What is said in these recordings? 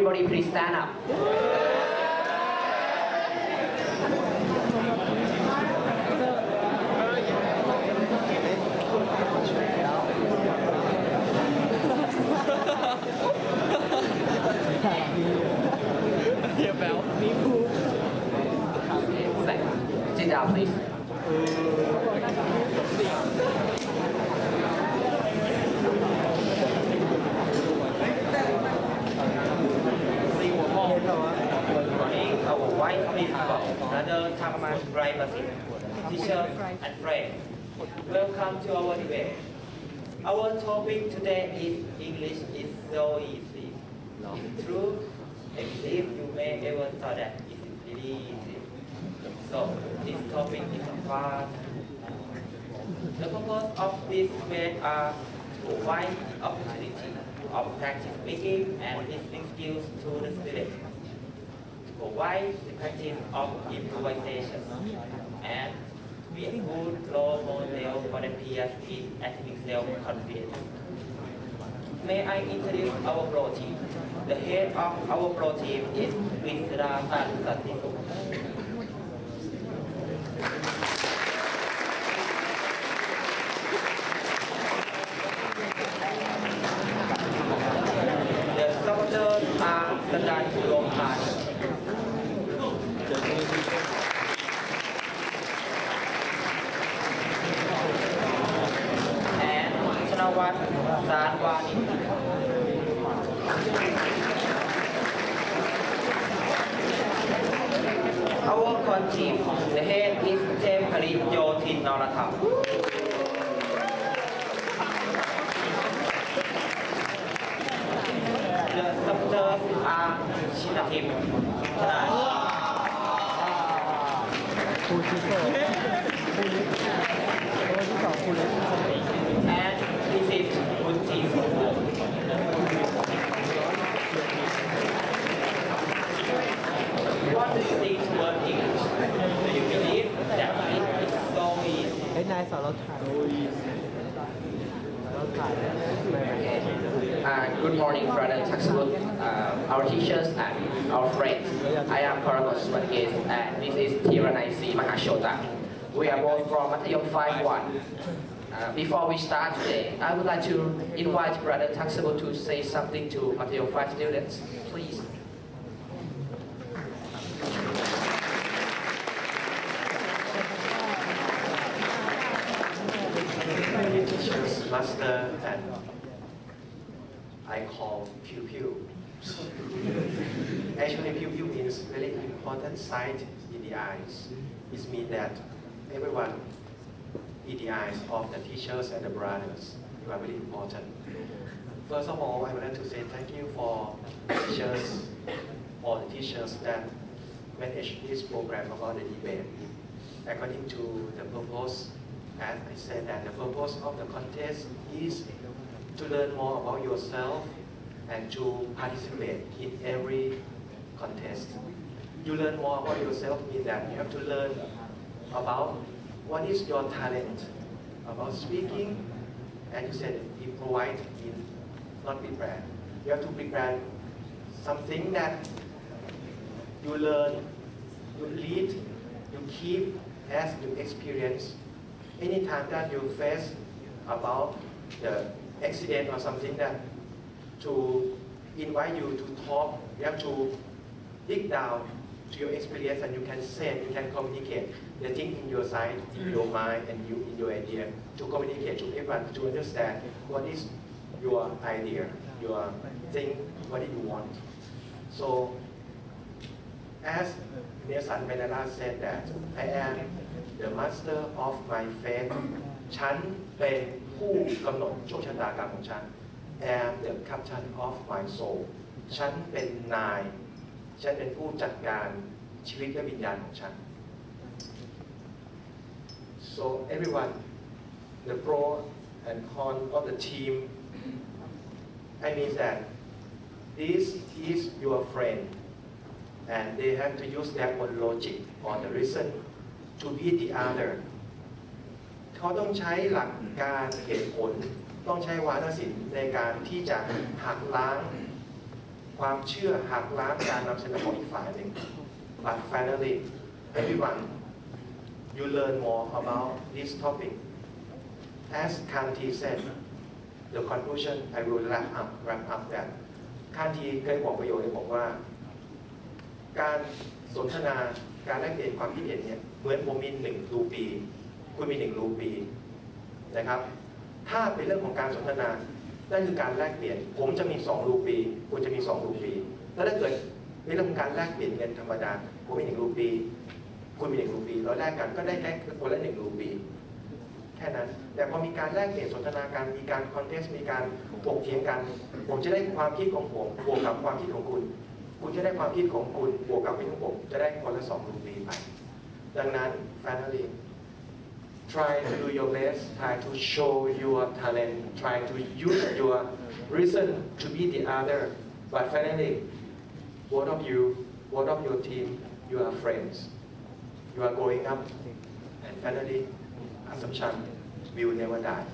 Everybody please stand up. Sit down, please. Our white people, another Takaman privacy, teachers and friends. Welcome to our debate. Our topic today is English is so easy. True, I believe you may ever thought that it is really easy. So, this topic is a fast. The purpose of this debate are to provide the opportunity of practice speaking and listening skills to the students, to provide the practice of improvisation, and to be a good role model for the peers in achieving self-confidence. May I introduce our pro team? The head of our pro team is Visra Santisu. The supporters are Sadan Longhan and Chanawat Sarwani. Our con team, the head is Temparit Yotin Noratham. The supporters are Shinatim Tanash and this is Munji Sopo. What do you think toward English? Do you believe that it is so easy? เฮ้ยนายสอนเราถ่ายเราถ่าย Good morning, brother Taksabut, our teachers and our friends. I am Karagos Matkes and this is Tiranaisi Mahashota. We are both from Matayom 5-1. Before we start today, I would like to invite brother Taksabut to say something to Matayom 5 students, please. Teachers, master, and I call Pew Pew. Actually, Pew Pew means very important sight in the eyes. It means that everyone in the eyes of the teachers and the brothers, you are very important. First of all, I would like to say thank you for teachers, all the teachers that manage this program about the debate. According to the purpose, as I said, that the purpose of the contest is to learn more about yourself and to participate in every contest. You learn more about yourself means that you have to learn about what is your talent, about speaking, and you said improvise in not prepare. You have to prepare something that you learn, you lead, you keep as you experience. Anytime that you face about the accident or something that to invite you to talk, you have to dig down to your experience and you can say, you can communicate the thing in your side, in your mind and you in your idea to communicate to everyone to understand what is your idea, your thing, what do you want. So as Nelson Mandela said that I am the master of my fate ฉันเป็นผู้กำหนดโชคชะตากรรมของฉัน am the captain of my soul ฉันเป็นนาย ฉันเป็นผู้จัดการชีวิตและวิญญาณของฉัน so everyone the pro and con of the team I mean that this is your friend and they have to use their own logic or the reason to beat the other เขาต้องใช้หลักการเหตุผลต้องใช้วาทศิลป์ในการที่จะหักล้าง ความเชื่อหักล้างการนำเสนอของอีกฝ่ายหนึ่ง but finally everyone you learn more about this topic as Kanti said the conclusion I will wrap up that คันธีเคยบอกประโยชน์เลยบอกว่าการสนทนาการแลกเปลี่ยนความคิดเห็นเนี่ยเหมือนผมมี1 รูปีคุณมี1 รูปีนะครับถ้าเป็นเรื่องของการสนทนานั่นคือการแลกเปลี่ยนผมจะมี2 รูปีคุณจะมี2 รูปีแล้วถ้าเกิดในเรื่องของการแลกเปลี่ยนเงินธรรมดาผมมี1 รูปีคุณมี1 รูปีเราแลกกันก็ได้แค่คนละ1 รูปีแค่นั้นแต่พอมีการแลกเปลี่ยนสนทนาการมีการคอนเทสต์มีการถกเถียงกันผมจะได้ความคิดของผมบวกกับความคิดของคุณคุณจะได้ความคิดของคุณบวกกับความคิดของผมจะได้คนละ2 รูปีไปดังนั้น finally try to do your best try to show your talent try to use your reason to be the other but finally both of your team you are friends you are growing up and finally assumption will never die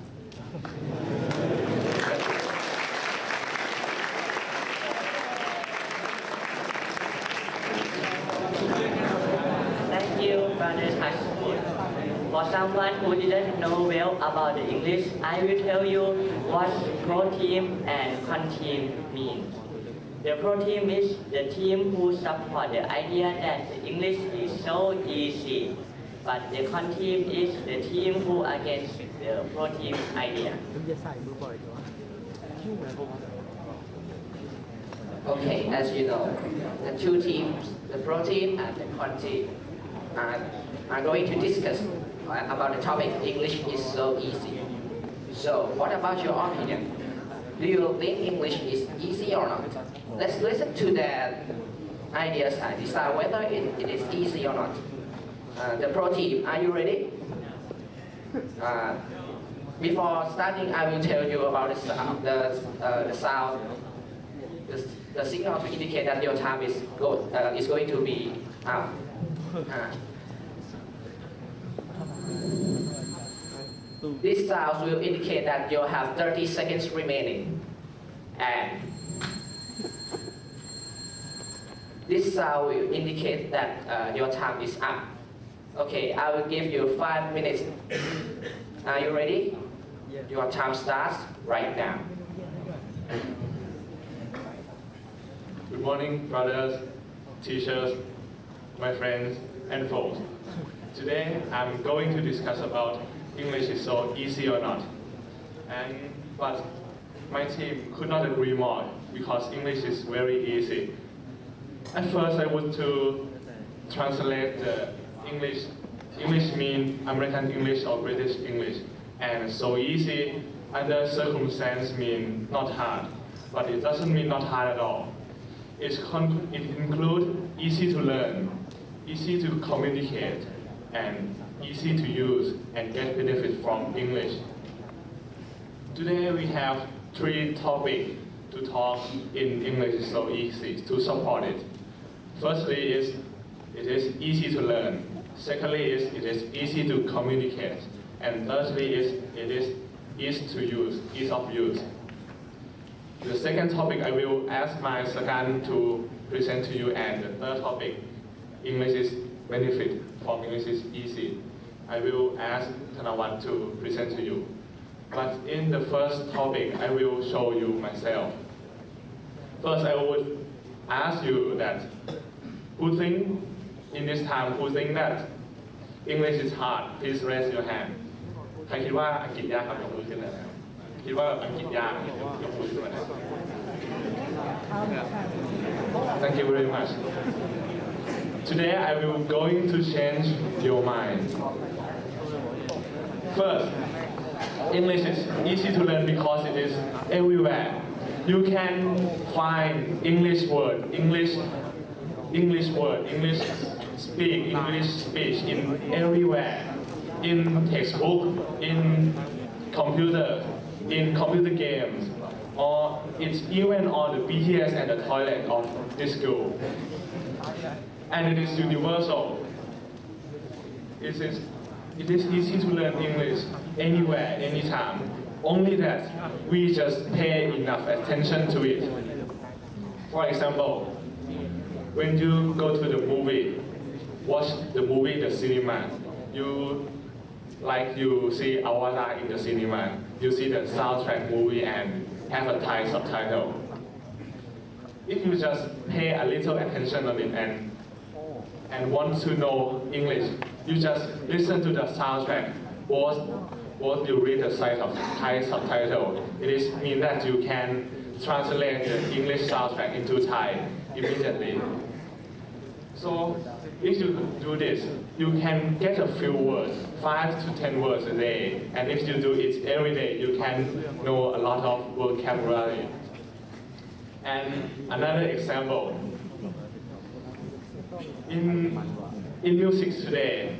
Thank you, Brother Ashwood. For someone who didn't know well about the English, I will tell you what pro team and con team mean. The pro team is the team who support the idea that the English is so easy, but the con team is the team who against the pro team idea. Okay, as you know, the 2 teams, the pro team and the con team, are going to discuss about the topic English is so easy. So, what about your opinion? Do you think English is easy or not? Let's listen to their ideas and decide whether it is easy or not. The pro team, are you ready? Before starting, I will tell you about the sound, the signal to indicate that your time is going to be out. This sound will indicate that you have 30 seconds remaining, and this sound will indicate that your time is up. Okay, I will give you 5 minutes. Are you ready? Your time starts right now. Good morning, brothers, teachers, my friends, and folks. Today, I'm going to discuss about English is so easy or not. But my team could not agree more because English is very easy. At first, I want to translate the English. English means American English or British English. And so easy under circumstance mean not hard. But it doesn't mean not hard at all. It includes easy to learn, easy to communicate, and easy to use and get benefit from English. Today we have 3 topics to talk in English is so easy to support it. Firstly is it is easy to learn. Secondly is it is easy to communicate. And thirdly is it is ease of use. The second topic I will ask my second to present to you, and the third topic, English is benefit from English is easy. I will ask Thanavat to present to you. But in the first topic, I will show you myself. First, I would ask you that who think in this time who think that English is hard? Please raise your hand. ใครคิดว่าอังกฤษยากครับยกมือขึ้นเลยนะครับคิดว่าอังกฤษยากยกมือขึ้นมานะครับ Thank you very much. Today I will going to change your mind. First, English is easy to learn because it is everywhere. You can find English word, English speak, English speech in everywhere. In textbook, in computer games, or it's even on the BTS and the toilet of this school. And it is universal. It is easy to learn English anywhere, anytime. Only that we just pay enough attention to it. For example, when you go to the movie, watch the movie the cinema, you see Avatar in the cinema, you see the soundtrack movie and have a Thai subtitle. If you just pay a little attention on it and want to know English, you just listen to the soundtrack, or you read the side of Thai subtitle. It means that you can translate the English soundtrack into Thai immediately. So if you do this, you can get a few words, 5 to 10 words a day. And if you do it every day, you can know a lot of vocabulary. And another example, in music today,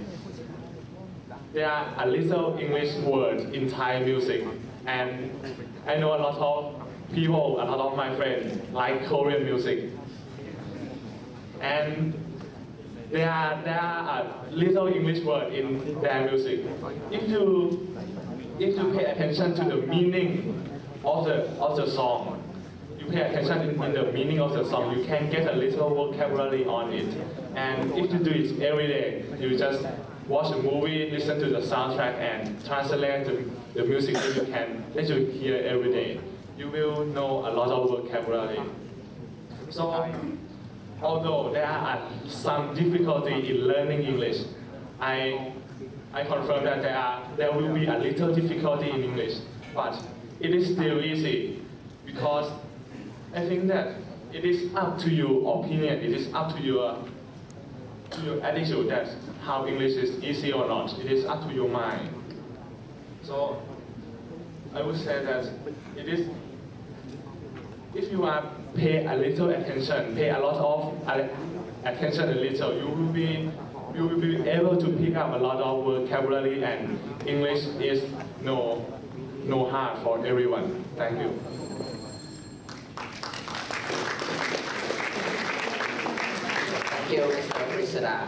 there are a little English word in Thai music. And I know a lot of people, a lot of my friends like Korean music. And there are a little English word in their music. If you pay attention to the meaning of the song, you pay attention in the meaning of the song, you can get a little vocabulary on it. And if you do it every day, you just watch a movie, listen to the soundtrack, and translate the music that you hear every day. You will know a lot of vocabulary. So, although there are some difficulty in learning English, I confirm that there will be a little difficulty in English, but it is still easy because I think that it is up to your opinion, it is up to your attitude that how English is easy or not. It is up to your mind. So I would say that it is, if you are pay a little attention, pay a lot of attention a little, you will be able to pick up a lot of vocabulary, and English is no hard for everyone. Thank you. Thank you, Mr. Krisada.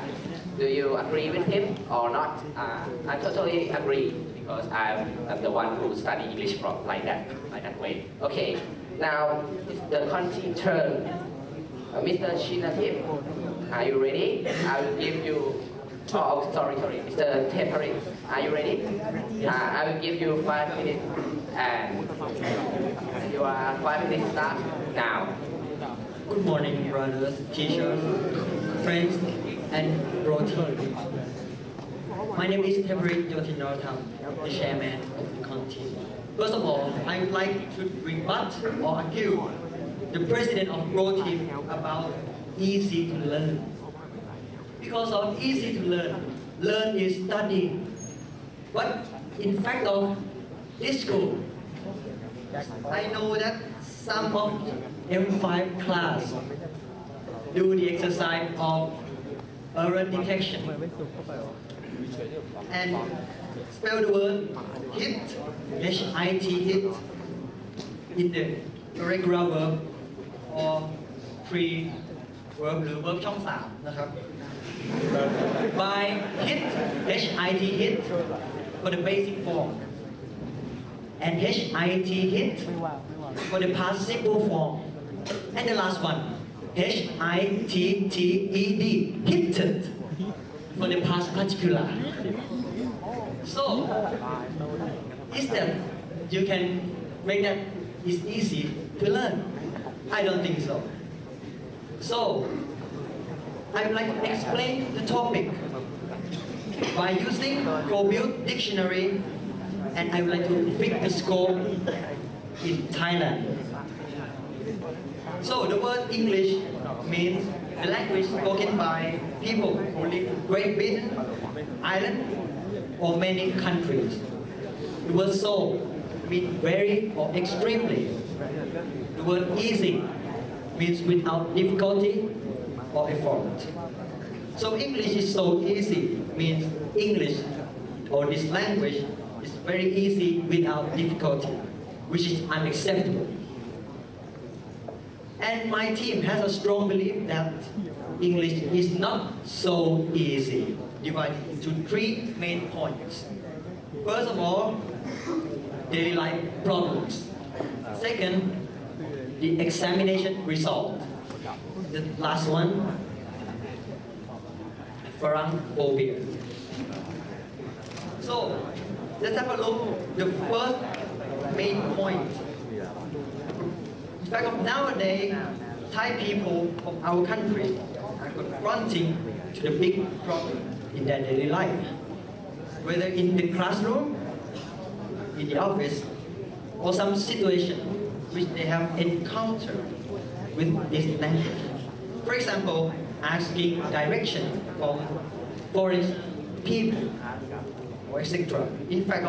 Do you agree with him or not? I totally agree because I'm the one who study English from like that way. Okay, now it's the content turn. Mr. Chinatip, are you ready? I will give you. Oh, sorry, Mr. Tepari, are you ready? I will give you 5 minutes, and your 5 minutes start now. Good morning, brothers, teachers, friends, and roti. My name is Tepari Yotinaratham, the chairman of the committee. First of all, I would like to rebut or argue the president of roti about easy to learn. Because of easy to learn is studying. But in fact of this school, I know that some of M5 class do the exercise of error detection and spell the word hit, H-I-T, hit, in the regular verb or pre-verb หรือ verb ช่อง 3 นะครับ by hit, H-I-T, hit for the basic form and H-I-T, hit for the participle form, and the last one H-I-T-T-E-D, hitted for the past particular. So, is that you can make that is easy to learn? I don't think so. So, I would like to explain the topic by using Kobuild dictionary, and I would like to fit the scope in Thailand. So the word English means the language spoken by people who live in Great Britain, Ireland, or many countries. The word so means very or extremely. The word easy means without difficulty or effort. So English is so easy means English or this language is very easy without difficulty, which is unacceptable. And my team has a strong belief that English is not so easy, divided into 3 main points. First of all, daily life problems. Second, the examination result. the last one, Phobia. So let's have a look. The first main point. In fact, nowadays, Thai people of our country are confronting to the big problem in their daily life, whether in the classroom, in the office, or some situation which they have encountered with this language. For example, asking direction from foreign people, or etc. In fact,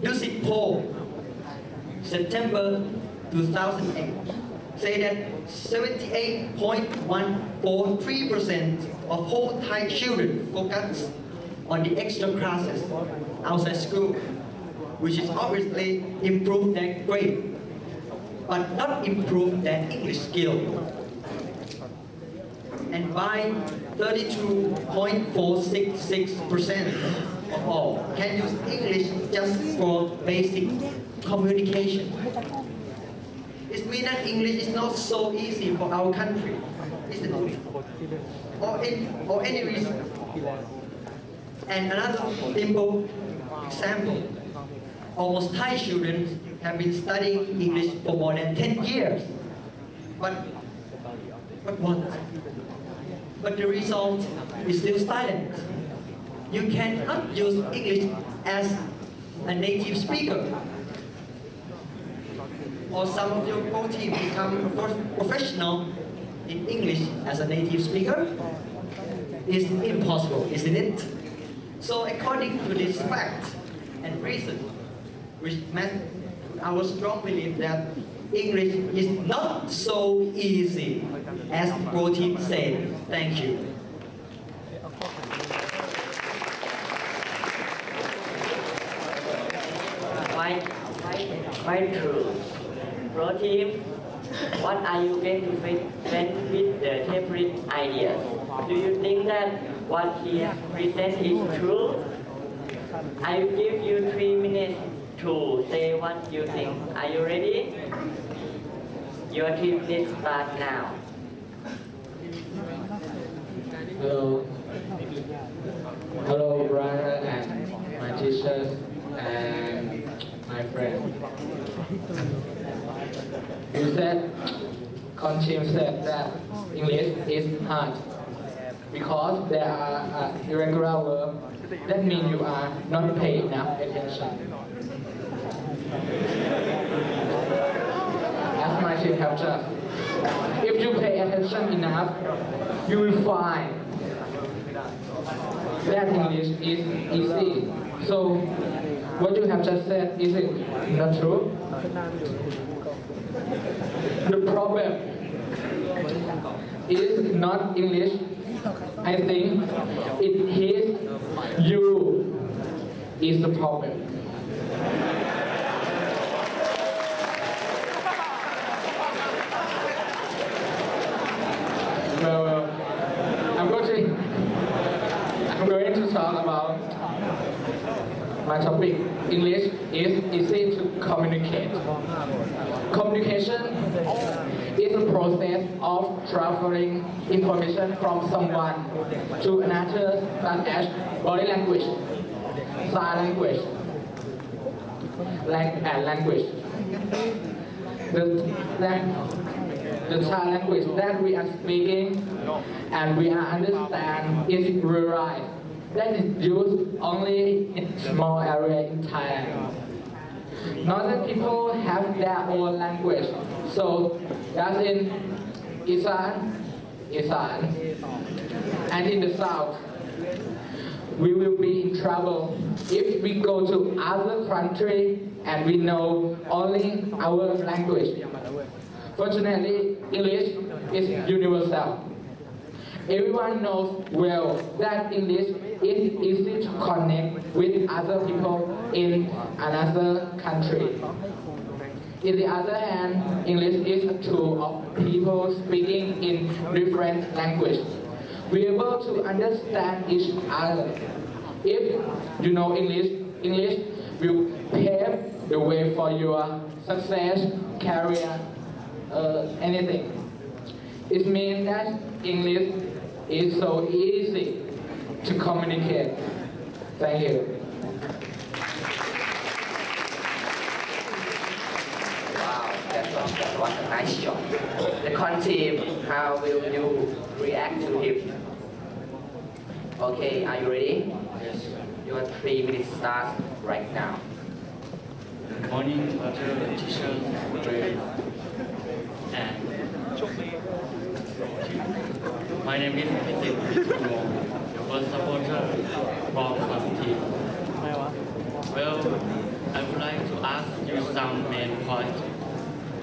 Dusit poll, September 2008, say that 78.143% of whole Thai children focus on the extra classes outside school, which is obviously improve their grade, but not improve their English skill. And by 32.466% of all can use English just for basic communication. It means that English is not so easy for our country, isn't it? Or any reason. And another simple example. Almost Thai children have been studying English for more than 10 years. But what? But the result is still silent. You cannot use English as a native speaker. Or some of your pro team become professional in English as a native speaker. It's impossible, isn't it? So according to this fact and reason, which meant our strong belief that English is not so easy as pro team said. Thank you. Quite true. Pro team, what are you going to present with the Teprit ideas? Do you think that what he presents is true? I will give you 3 minutes to say what you think. Are you ready? Your 3 minutes start now. Hello, brother and my teachers and my friend. You said, Conchim said that English is hard because there are irregular verbs. That means you are not paying enough attention. As my team have just, if you pay attention enough, you will find that English is easy. So, what you have just said, is it not true? The problem is not English. I think it is you is the problem. Well, I'm going to talk about my topic. English is easy to communicate. Communication is a process of transferring information from someone to another, such as body language, sign language, and language. The sign language that we are speaking and we are understand is ruralized. That is used only in small area in Thailand. Northern people have their own language, so that's in Isan, and in the south, we will be in trouble if we go to other country and we know only our language. Fortunately, English is universal. Everyone knows well that English is easy to connect with other people in another country. On the other hand, English is a tool of people speaking in different languages. We are able to understand each other. If you know English, English will pave the way for your success, career, anything. It means that English is so easy to communicate. Thank you. Wow, that was a nice job. The con team, how will you react to him? Okay, are you ready? Yes. Your 3 minutes starts right now. Good morning, teachers, friends, and my name is Visit Visuno, the first supporter from the team. Well, I would like to ask you some main points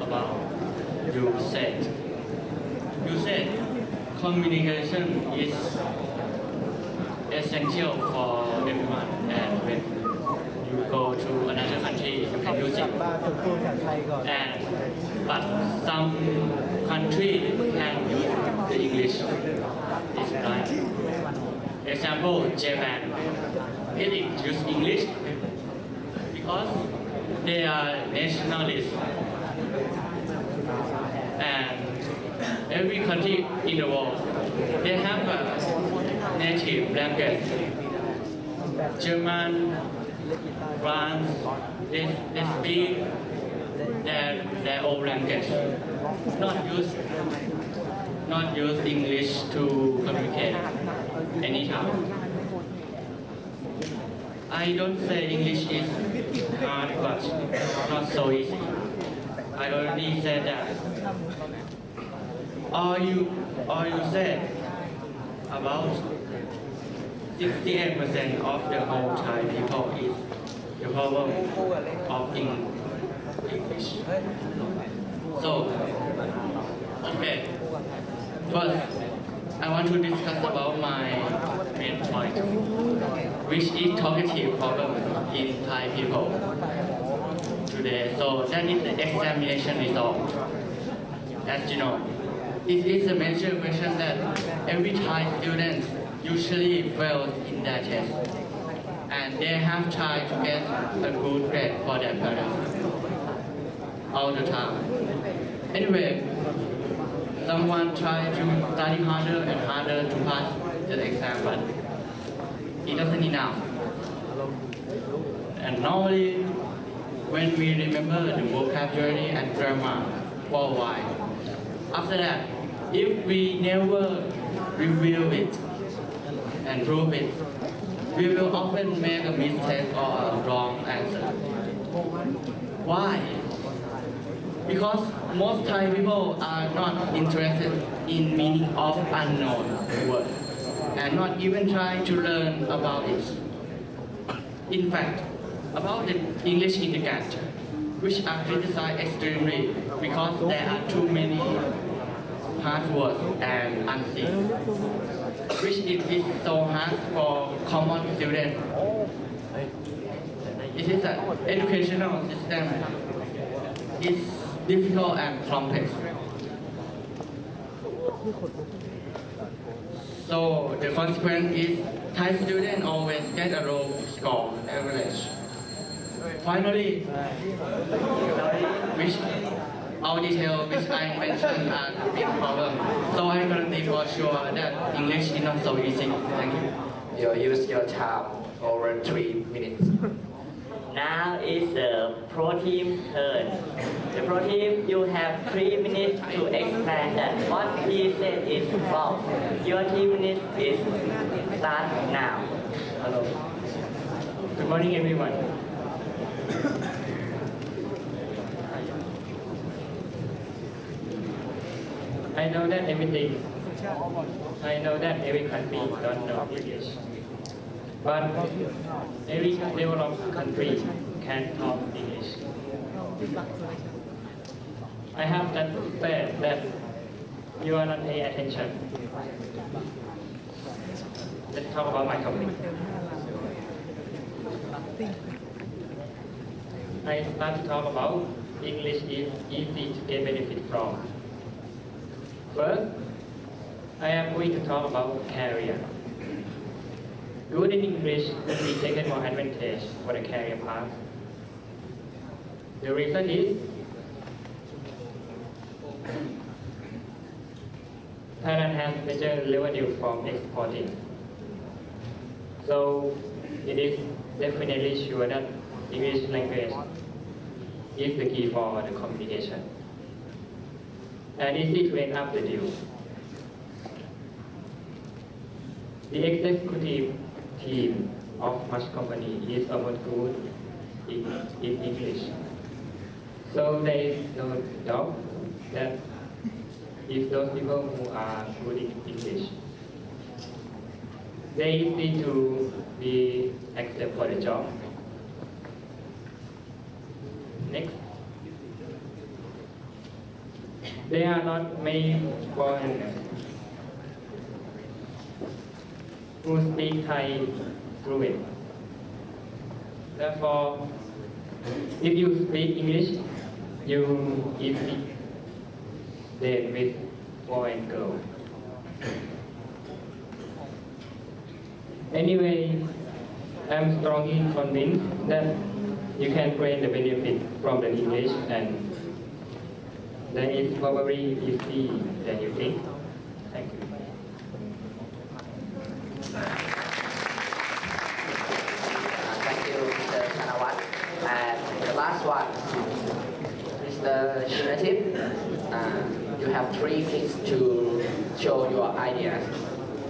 about you said. You said communication is essential for everyone, and when you go to another country, you can use it. But some country can use the English. It's right. Example, Japan. It use English because they are nationalists. And every country in the world, they have a native language. German, France, they speak their own language. Not use English to communicate anytime. I don't say English is hard, but not so easy. I already said that. All you said about 68% of the whole Thai people is the problem of English. So, okay. First, I want to discuss about my main point, which is talkative problem in Thai people today. So that is the examination result. As you know, it is a major question that every Thai student usually fails in their test, and they have tried to get a good grade for their parents all the time. Anyway, someone tried to study harder and harder to pass the exam, but it doesn't enough. And normally, when we remember the vocabulary and grammar for a while, after that, if we never review it and prove it, we will often make a mistake or a wrong answer. Why? Because most Thai people are not interested in meaning of unknown words and not even trying to learn about it. In fact, about the English immigrant, which are criticized extremely because there are too many hard words and unseen, which it is so hard for common students. It is an educational system. It's difficult and complex. So the consequence is Thai students always get a low score average. Finally, which all details which I mentioned are a big problem. So I guarantee for sure that English is not so easy. Thank you. You use your time over 3 minutes. Now is the pro team turn. The pro team, you have 3 minutes to explain that what he said is false. Your 3 minutes is start now. Hello. Good morning, everyone. I know that every country don't know English. But every developed country can talk English. I have that faith that you are not paying attention. Let's talk about my topic. I start to talk about English is easy to get benefit from. First, I am going to talk about career. Good in English will be taken more advantage for the career path. The reason is Thailand has major revenue from exporting. So it is definitely sure that English language is the key for the communication and easy to end up the deal. The executive team of much company is almost good in English. So there is no doubt that if those people who are good in English, they easy to be accepted for the job. Next. They are not made foreigners who speak Thai fluent. Therefore, if you speak English, you easily date with foreign girl. Anyway, I'm strongly convinced that you can gain the benefit from the English, and that is probably easy than you think. Thank you. Thank you, Mr. Kanawat. And the last one, Mr. Shinativ. You have 3 minutes to show your ideas.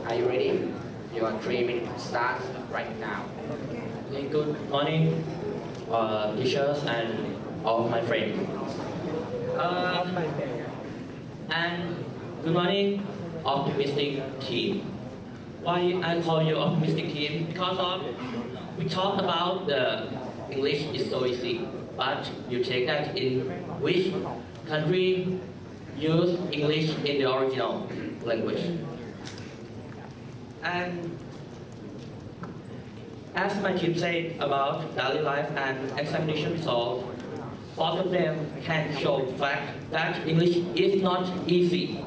Are you ready? Your 3 minutes starts right now. Okay, good morning, teachers and all my friends. And good morning, optimistic team. Why I call you optimistic team? Because we talked about the English is so easy, but you take that in which country use English in the original language. And as my team said about daily life and examination results, both of them can show the fact that English is not easy.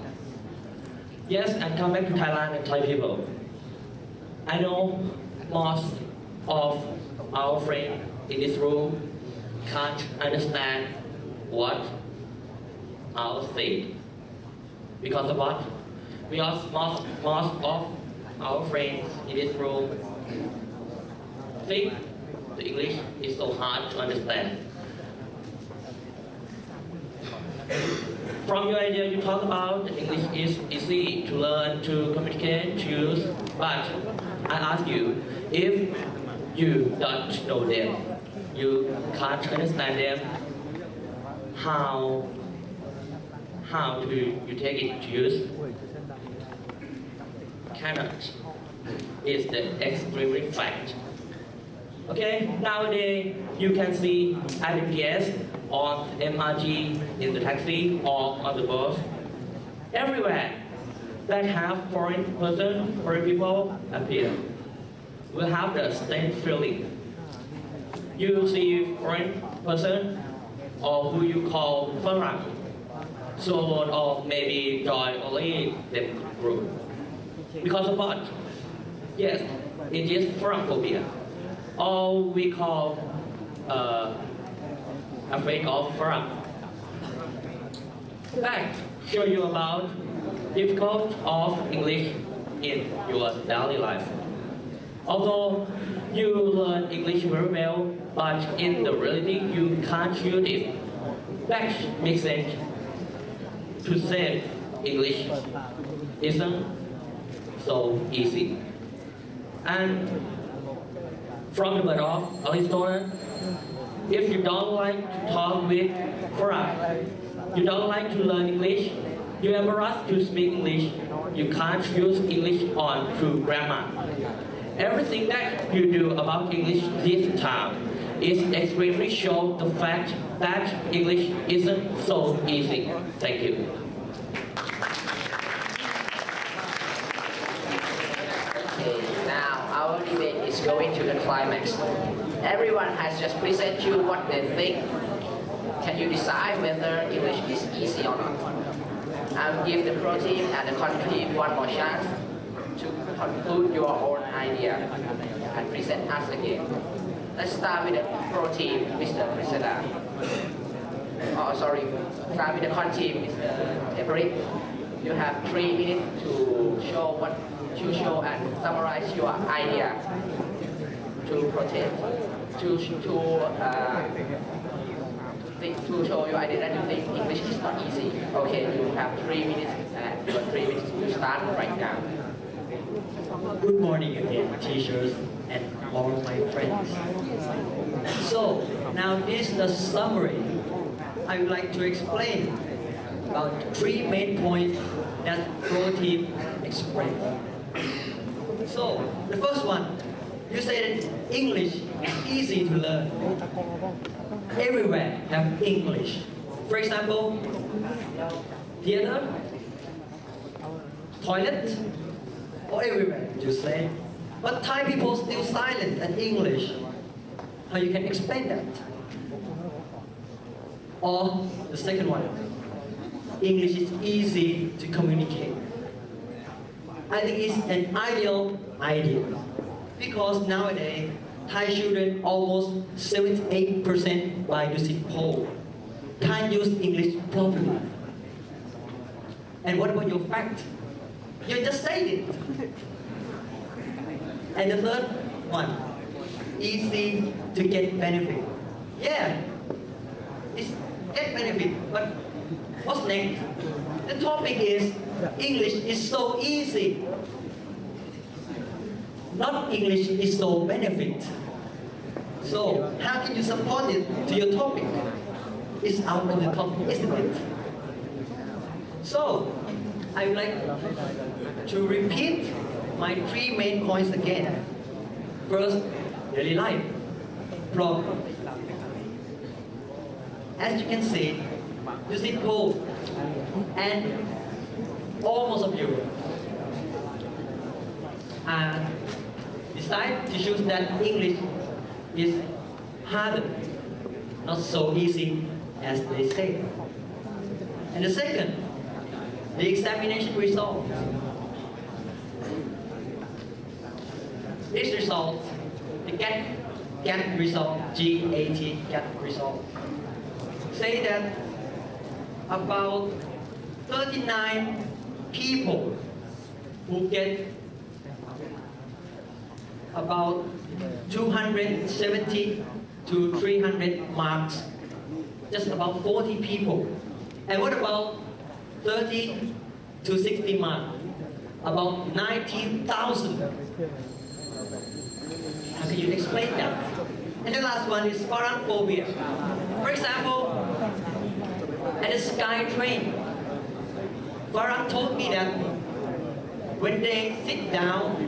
Yes, and come back to Thailand and Thai people. I know most of our friends in this room can't understand what our say. Because of what? Because most of our friends in this room think the English is so hard to understand. From your idea, you talk about that English is easy to learn, to communicate, to use, but I ask you, if you don't know them, you can't understand them, how do you take it to use? Cannot. It's the extremely fact. Okay, nowadays you can see IPS on MRT, in the taxi, or on the bus. Everywhere that have foreign person, foreign people appear, will have the same feeling. You see foreign person, or who you call Farang, so or maybe join only the group. Because of what? Yes, it is Farangophobia. Or we call afraid of Farang. Fact show you about difficult of English in your daily life. Although you learn English very well, but in the reality you can't use it. That makes sense to say English isn't so easy. And from the word of Aristotle, if you don't like to talk with Farang, you don't like to learn English, you embarrassed to speak English, you can't use English on true grammar. Everything that you do about English this time is extremely show the fact that English isn't so easy. Thank you. Okay, now our debate is going to the climax. Everyone has just presented you what they think. Can you decide whether English is easy or not? I'll give the pro team and the con team one more chance to conclude your own idea and present us again. Let's start with the pro team, Mr. Prisada. Oh, sorry. Start with the con team, Mr. Teperi. You have 3 minutes to show and summarize your idea to protect, to show your idea that you think English is not easy. Okay, you have 3 minutes and your 3 minutes to start right now. Good morning again, teachers and all my friends. So, now this is the summary. I would like to explain about 3 main points that Pro Team expressed. So, the first one, you said that English is easy to learn. Everywhere have English. For example, theater, toilet, or everywhere, you say. But Thai people still silent at English. How you can explain that? Or the second one, English is easy to communicate. I think it's an ideal idea because nowadays Thai children almost 78% by using poll can't use English properly. And what about your fact? You just said it. And the third one, easy to get benefit. Yeah, it's get benefit, but what's next? The topic is English is so easy. Not English is so benefit. So how can you support it to your topic? It's out of the topic, isn't it? So I would like to repeat my 3 main points again. First, daily life problem. As you can see, you see poll, and almost of you decide to choose that English is harder, not so easy as they say. And the second, the examination result. This result, the GAT result, G-A-T, GAT result, say that about 39 people who get about 270 to 300 marks, just about 40 people. And what about 30 to 60 marks? About 19,000. How can you explain that? And the last one is phobia. For example, at the Sky train, Farah told me that when they sit down,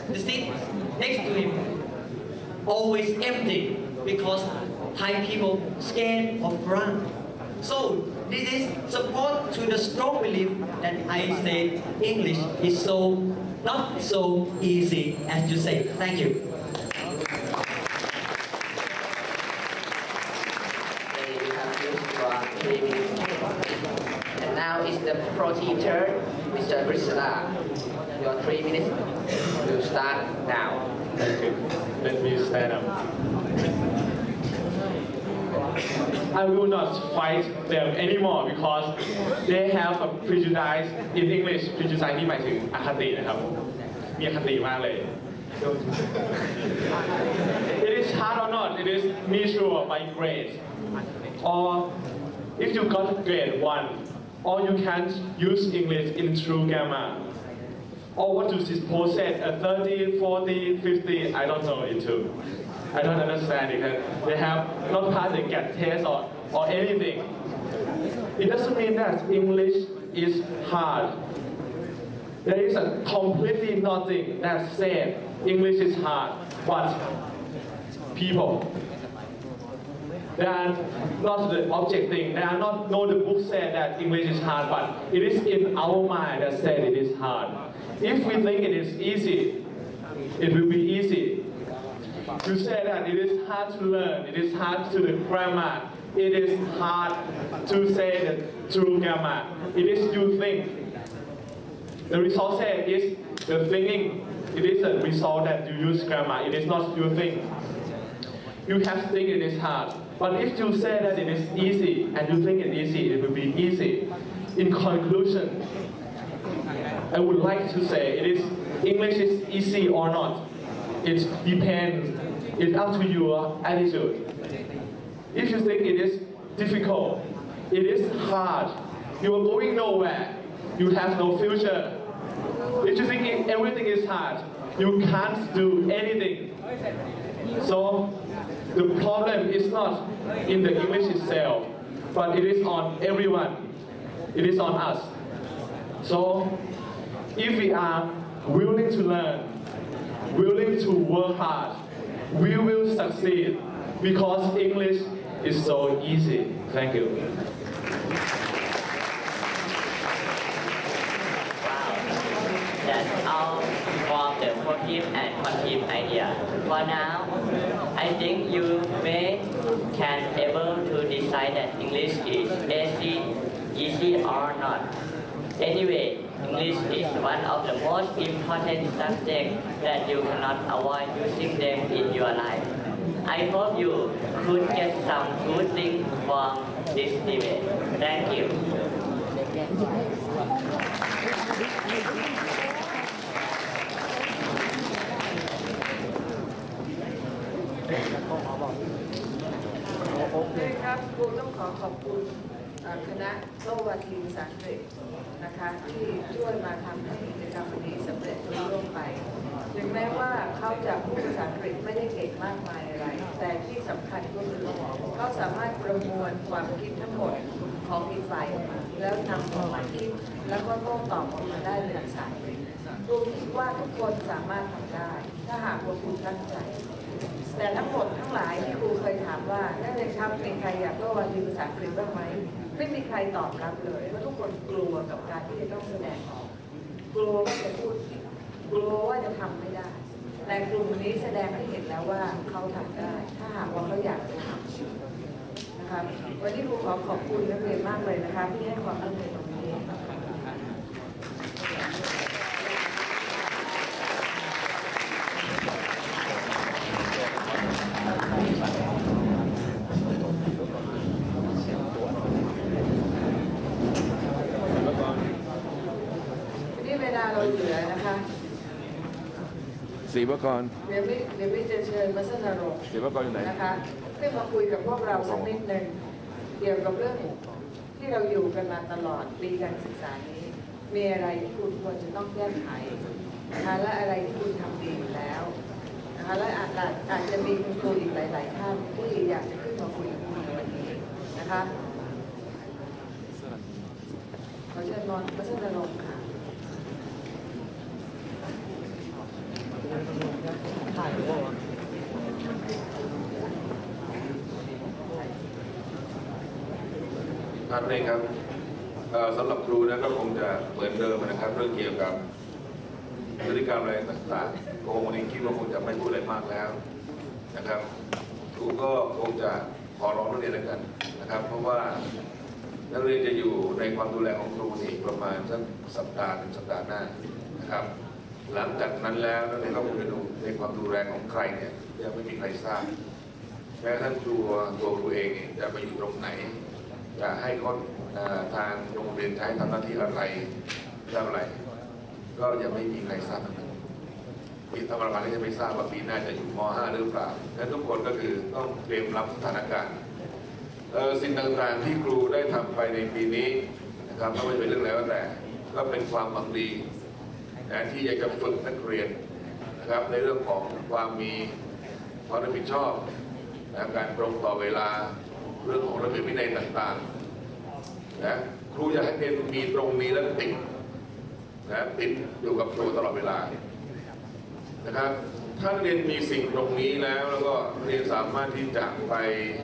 the seat next to him always empty because Thai people scared of Farah. So this is support to the strong belief that I say English is so not so easy as you say. Thank you. And now is the pro team turn, Mr. Krisna. Your 3 minutes will start now. Thank you. Let me stand up. I will not fight them anymore because they have a prejudice in English. Prejudice นี่หมายถึงอคตินะครับมีอคติมากเลย It is hard or not, it is measured by grades. Or if you got grade 1, or you can't use English in true grammar. Or what does this post say? 30, 40, 50, I don't know it too. I don't understand it. They have not passed the GAT test or anything. It doesn't mean that English is hard. There is a completely nothing that said English is hard, but people. They are not the object thing. They are not, no, the book said that English is hard, but it is in our mind that said it is hard. If we think it is easy, it will be easy. You say that it is hard to learn, it is hard to the grammar, it is hard to say the true grammar. It is you think. The result said is the thinking. It is a result that you use grammar. It is not you think. You have to think it is hard. But if you say that it is easy and you think it is easy, it will be easy. In conclusion, I would like to say English is easy or not. It depends. It's up to your attitude. If you think it is difficult, it is hard, you are going nowhere, you have no future. If you think everything is hard, you can't do anything. So the problem is not in the English itself, but it is on everyone. It is on us. So if we are willing to learn, willing to work hard, we will succeed because English is so easy. Thank you. That's all from the creative and creative idea. For now, I think you can able to decide that English is easy or not. Anyway, English is one of the most important subjects that you cannot avoid using them in your life. I hope you could get some good things from this debate. Thank you. ครับครูต้องขอบคุณคณะโลวาทีภาษาอังกฤษนะคะที่ช่วยมาทำให้กิจกรรมวันนี้สำเร็จรุ่งเรืองไปถึงแม้ว่าเขาจะพูดภาษาอังกฤษไม่ได้เก่งมากมายอะไรแต่ที่สำคัญก็คือเขาสามารถประมวลความคิดทั้งหมดของอีกฝ่ายแล้วนำความคิดแล้วก็โต้ตอบออกมาได้เป็นภาษาอังกฤษครูคิดว่าทุกคนสามารถทำได้ถ้าหากว่าคุณตั้งใจแต่ทั้งหมดทั้งหลายที่ครูเคยถามว่านักเรียนครับมีใครอยากโต้วาทีภาษาอังกฤษบ้างไหมไม่มีใครตอบรับเลยเพราะทุกคนกลัวกับการที่จะต้องแสดงออกกลัวว่าจะพูดผิดกลัวว่าจะทำไม่ได้แต่กลุ่มนี้แสดงให้เห็นแล้วว่าเขาทำได้ถ้าหากว่าเขาอยากจะทำนะครับวันนี้ครูขอบคุณนักเรียนมากเลยนะคะที่ให้ความร่วมมือตรงนี้เราเหลือนะคะศิวกรเดี๋ยววิจะเชิญมาสนรงค์ ศิวกรอยู่ไหนนะคะขึ้นมาคุยกับพวกเราสักนิดหนึ่งเกี่ยวกับเรื่องที่เราอยู่กันมาตลอดปีการศึกษานี้มีอะไรที่คุณควรจะต้องแก้ไขนะคะและอะไรที่คุณทำดีอยู่แล้วนะคะและอาจจะมีคุณครูอีกหลายๆท่านที่อยากจะขึ้นมาคุยกับคุณในวันนี้นะคะขอเชิญมาสนรงค์ค่ะท่านเองครับสำหรับครูนะก็คงจะเหมือนเดิมนะครับเรื่องเกี่ยวกับพฤติกรรมอะไรต่างๆคงวันนี้คิดว่าคงจะไม่พูดอะไรมากแล้วนะครับครูก็คงจะขอร้องนักเรียนแล้วกันนะครับเพราะว่านักเรียนจะอยู่ในความดูแลของครูนี่ประมาณสักสัปดาห์ถึงสัปดาห์หน้านะครับหลังจากนั้นแล้วนักเรียนก็คงจะดูในความดูแลของใครเนี่ยยังไม่มีใครทราบแม้ท่านตัวครูเองจะไปอยู่ตรงไหนจะให้คนทางโรงเรียนใช้ทำหน้าที่อะไรเท่าไหร่ก็ยังไม่มีใครทราบทั้งนั้นปีธรรมดาที่จะไม่ทราบว่าปีหน้าจะอยู่ม.5 หรือเปล่าและทุกคนก็คือต้องเตรียมรับสถานการณ์สิ่งต่างๆที่ครูได้ทำไปในปีนี้นะครับไม่ว่าจะเป็นเรื่องแล้วแต่ก็เป็นความหวังดีที่อยากจะฝึกนักเรียนนะครับในเรื่องของความมีความรับผิดชอบการตรงต่อเวลาเรื่องของระเบียบวินัยต่างๆนะครูอยากให้เรียนมีตรงนี้แล้วติดอยู่กับครูตลอดเวลานะครับถ้าเรียนมีสิ่งตรงนี้แล้วก็เรียนสามารถที่จะไป